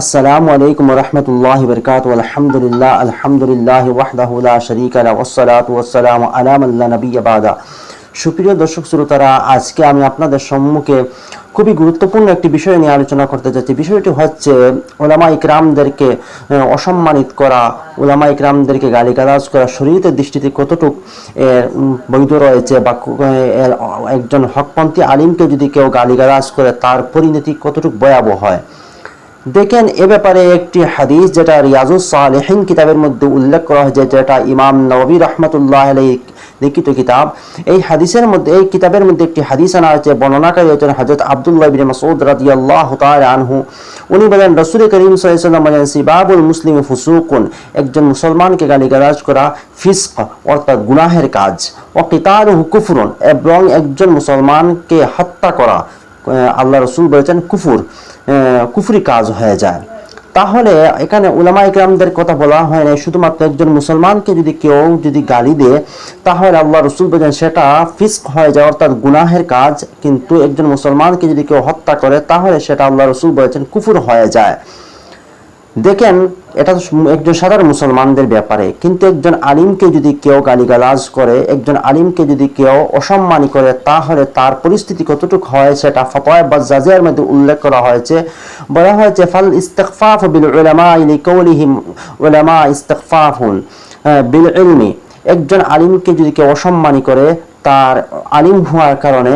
আসসালামু আলাইকুম ওয়া রাহমাতুল্লাহি ওয়া বারাকাতুহু। আলহামদুলিল্লাহ ওয়াহদাহু লা শারীকা লাহু ওয়াসসালাতু ওয়াসসালামু আলা মান লা নাবিয়্যা বা'দা। সুপ্রিয় দর্শক শ্রোতারা, আজকে আমি আপনাদের সম্মুখে খুবই গুরুত্বপূর্ণ একটি বিষয় নিয়ে আলোচনা করতে যাচ্ছি। বিষয়টি হচ্ছে উলামা ইকরামদেরকে অসম্মানিত করা, উলামা ইকরামদেরকে গালিগালাজ করা শরীয়তের দৃষ্টিতে কতটুকু বৈধ রয়েছে, বা একজন হকপন্থী আলিমকে যদি কেউ গালিগালাজ করে তার পরিণতি কতটুকু ভয়াবহ হয়। দেখেন, এ ব্যাপারে একটি হাদিস যেটা রিয়াজুস সালেহিন কিতাবের মধ্যে উল্লেখ করা হয়েছে, যেটা ইমাম নববী রাহমাতুল্লাহ আলাইহি লিখিত কিতাব। এই হাদিসের মধ্যে, এই কিতাবের মধ্যে একটি হাদিস আনা হয়েছে, বর্ণনাকারী হচ্ছেন হযরত আব্দুল্লাহ ইবনে মাসউদ রাদিয়াল্লাহু তাআলা আনহু। উনি বলেন, রাসূল করিম সাল্লাল্লাহু আলাইহি ওয়াসাল্লাম বলেন, সিবাবুল মুসলিমি ফুসুকুন, একজন মুসলমানকে গালিগালাজ করা ফিসক অর্থাৎ গুনাহের কাজ, ওয়া কিতালুহু কুফরুন, এবং একজন মুসলমানকে হত্যা করা আল্লাহ রাসূল বলেছেন কুফরি কাজ হয়ে যায়। তাহলে এখানে উলামা ইকরামদের কথা বলা হয় না, শুধুমাত্র একজন মুসলমানকে যদি কেউ গালি দেয় তাহলে আল্লাহ রাসূল বলেন সেটা ফিসক হয়ে যায় অর্থাৎ গুনাহের কাজ। কিন্তু একজন মুসলমানকে যদি কেউ হত্যা করে তাহলে সেটা আল্লাহ রাসূল বলেছেন কুফর হয়ে যায়। দেখেন, এটা একজন সাধারণ মুসলমানদের ব্যাপারে, কিন্তু একজন আলিমকে যদি কেউ গালিগালাজ করে, একজন আলিমকে যদি কেউ অসম্মানী করে তাহলে তার পরিস্থিতি কতটুকু হয় সেটা ফতোয়া বাজ্জাজিয়ার মধ্যে উল্লেখ করা হয়েছে। বলা হয়েছে, ফাল ইস্তিগফাফ বিল উলামা লিকাউলিহিম উলামা ইস্তিগফাফুন বিল ইলমি, একজন আলিমকে যদি কেউ অসম্মানী করে তার আলিম হওয়ার কারণে,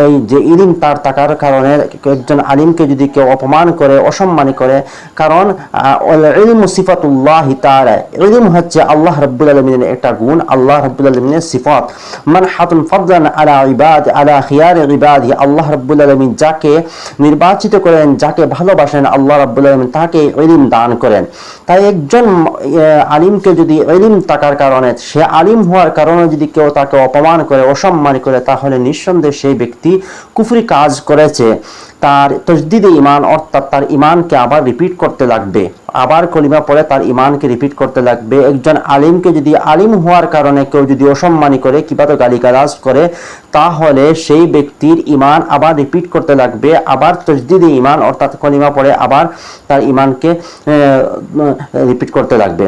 এই যে ইলম তার থাকার কারণে একজন আলিমকে যদি কেউ অপমান করে, অসম্মানী করে, কারণ ইলমু সিফাতুল্লাহি তাআলা, ইলম হচ্ছে আল্লাহ রাব্বুল আলামিনের একটা গুণ, আল্লাহ রাব্বুল আলামিনের সিফাত। মানহাতুন ফাদলান আলা ইবাদ আলা খিয়ার ইবাদি, আল্লাহ রাব্বুল আলামিন যাকে নির্বাচিত করেন, যাকে ভালোবাসেন, আল্লাহ রাব্বুল আলামিন তাকে ইলম দান করেন। তাই একজন আলিমকে যদি ইলম থাকার কারণে, সে আলিম হওয়ার কারণে যদি কেউ তাকে অপমান করে, অসম্মান করে, তাহলে নিঃসন্দেহে সেই ব্যক্তি কুফরি কাজ করেছে। তার তাজদীদে ঈমান অর্থাৎ তার ঈমানকে আবার রিপিট করতে লাগবে, আবার কলিমা পড়ে তার ঈমানকে রিপিট করতে লাগবে। একজন আলিমকে যদি আলিম হওয়ার কারণে কেউ যদি অসম্মানী করে, কিংবা গালিগালাজ করে, তাহলে সেই ব্যক্তির ঈমান আবার রিপিট করতে লাগবে, আবার তাজদীদে ঈমান অর্থাৎ কলিমা পড়ে আবার তার ঈমানকে রিপিট করতে লাগবে।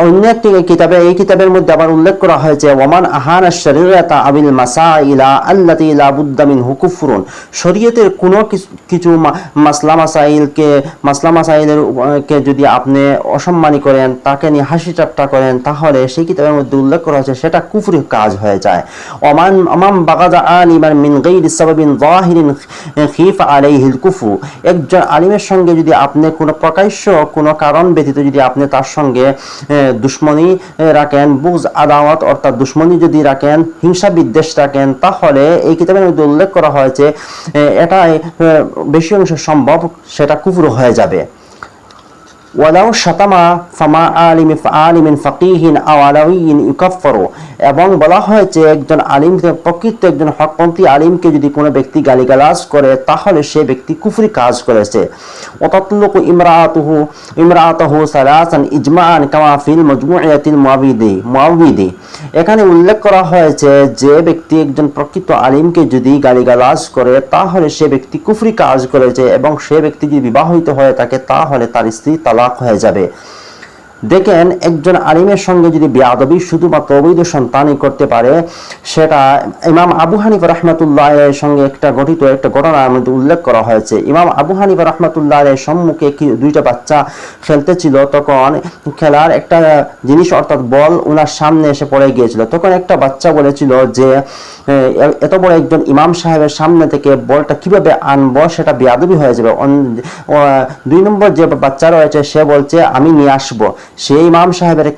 অন্য একটি কিতাবে, এই কিতাবের মধ্যে আবার উল্লেখ করা হয়েছে, ওয়ামান আহানা শরীয়তা আবিল মাসাইলা আল্লাতী লা বুদ্দা মিনহু কুফরুন, শরীয়তের কোনো কিছু মাসলা মাসাইলের কে যদি আপনি অসম্মানী করেন, তাকে নিয়ে হাসি ঠাট্টা করেন, তাহলে সেই কিতাবের মধ্যে উল্লেখ করা হয়েছে সেটা কুফরি কাজ হয়ে যায়। ওমান বাগাদা আলিমান মিন গায়রি সাবাবিন যাহিরিন খিফা আলাইহিল কুফরু, একজন আলিমের সঙ্গে যদি আপনি কোনো প্রকাশ্য কোনো কারণ ব্যতীত যদি আপনি তার সঙ্গে দুশ্মনী রাখেন, বুগজ আদাওয়াত অর্থাৎ দুশ্মনী যদি রাখেন, হিংসা বিদ্বেষ রাখেন, তাহলে এই কিতাবের মধ্যে উল্লেখ করা হয়েছে এটা বেশি অংশ সম্ভব সেটা কুফর হয়ে যাবে। ওয়ালাউ শাতামা ফামা আলিমিন ফাকিহিন আও আলাউইয়িন ইউকাফফারু, এবং বলা হয়েছে একজন আলিম, প্রকৃত একজন হকপন্থী আলিমকে যদি কোনো ব্যক্তি গালিগালাজ করে তাহলে সে ব্যক্তি কুফরি কাজ করেছে। ওয়াতাতলুকু ইমরাআতুহু সালাসান ইজমাআন কামা ফিল মাজমুইয়াতিল মুআউযিদি, এখানে উল্লেখ করা হয়েছে যে ব্যক্তি একজন প্রকৃত আলিমকে যদি গালিগালাজ করে তাহলে সে ব্যক্তি কুফরি কাজ করেছে, এবং সে ব্যক্তি যদি বিবাহিত হয়ে থাকে তাহলে তার স্ত্রী তালাক হয়ে যাবে। দেখেন, একজন আলিমের সঙ্গে যদি বেয়াদবি শুধুমাত্র অবৈধ সন্তানই করতে পারে, সেটা ইমাম আবু হানিফা রাহমাতুল্লাহ আলাইহির সঙ্গে একটা ঘটনার মধ্যে উল্লেখ করা হয়েছে। ইমাম আবু হানিফা রাহমাতুল্লাহ আলাইহির সম্মুখে দুইটা বাচ্চা খেলতেছিল, তখন খেলার একটা জিনিস অর্থাৎ বল ওনার সামনে এসে পড়ে গিয়েছিল। তখন একটা বাচ্চা বলেছিল যে এত বড় একজন ইমাম সাহেবের সামনে থেকে বলটা কিভাবে আনবো, সেটা বেয়াদবি হয়ে যাবে। দুই নম্বর যে বাচ্চা রয়েছে সে বলছে আমি নিয়ে আসবো, সেই ইমাম সাহেবের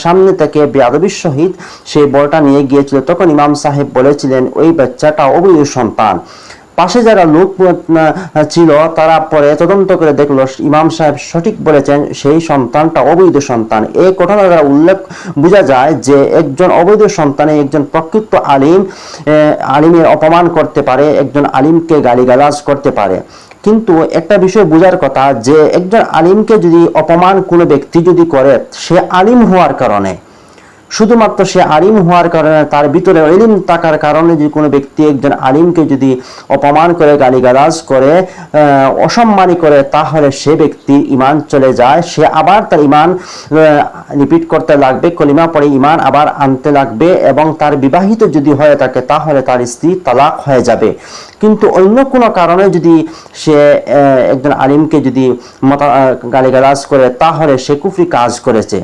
সামনে থেকে বেয়াদবির সহিত সেই বলটা নিয়ে গিয়েছিল। তখন ইমাম সাহেব বলেছিলেন ওই বাচ্চাটা অবৈধ সন্তান। পাশে যারা লোক ছিল তারা পরে তদন্ত করে দেখলো ইমাম সাহেব সঠিক বলেছেন, সেই সন্তানটা অবৈধ সন্তান। এই ঘটনা দ্বারা বোঝা যায় যে একজন অবৈধ সন্তানে একজন প্রকৃত আলিমের অপমান করতে পারে, একজন আলিমকে গালিগালাজ করতে পারে। কিন্তু একটা বিষয় বোঝার কথা যে একজন আলিমকে যদি অপমান কোনো ব্যক্তি যদি করে, সে আলিম হওয়ার কারণে, শুধুমাত্র সে আলিম হওয়ার কারণে, তার ভিতরে ইলম থাকার কারণে যদি কোনো ব্যক্তি একজন আলিমকে যদি অপমান করে, গালিগালাজ করে, অসম্মানী করে, তাহলে সে ব্যক্তি ঈমান চলে যায়। সে আবার তার ঈমান রিপিট করতে লাগবে, কলিমা পড়ে ঈমান আবার আনতে লাগবে, এবং তার বিবাহিত যদি হয়ে থাকে তাহলে তার স্ত্রী তালাক হয়ে যাবে। কিন্তু অন্য কোনো কারণে যদি সে একজন আলিমকে যদি গালিগালাজ করে, তাহলে সে কুফরি কাজ করেছে।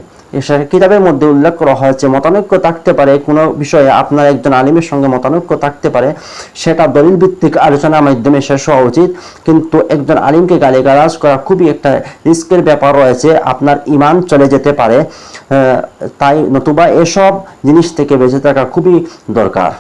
কিতাবের মধ্যে উল্লেখ করা হয়েছে, মতানৈক্য থাকতে পারে কোনো বিষয়ে, আপনার একজন আলিমের সঙ্গে মতানৈক্য থাকতে পারে, সেটা দলিল ভিত্তিক আলোচনার মাধ্যমে শেষ হওয়া উচিত। কিন্তু একজন আলিমকে গালিগালাজ করা খুবই একটা রিস্কের ব্যাপার রয়েছে, আপনার ঈমান চলে যেতে পারে। তাই নতুবা এসব জিনিস থেকে বেঁচে থাকা খুবই দরকার।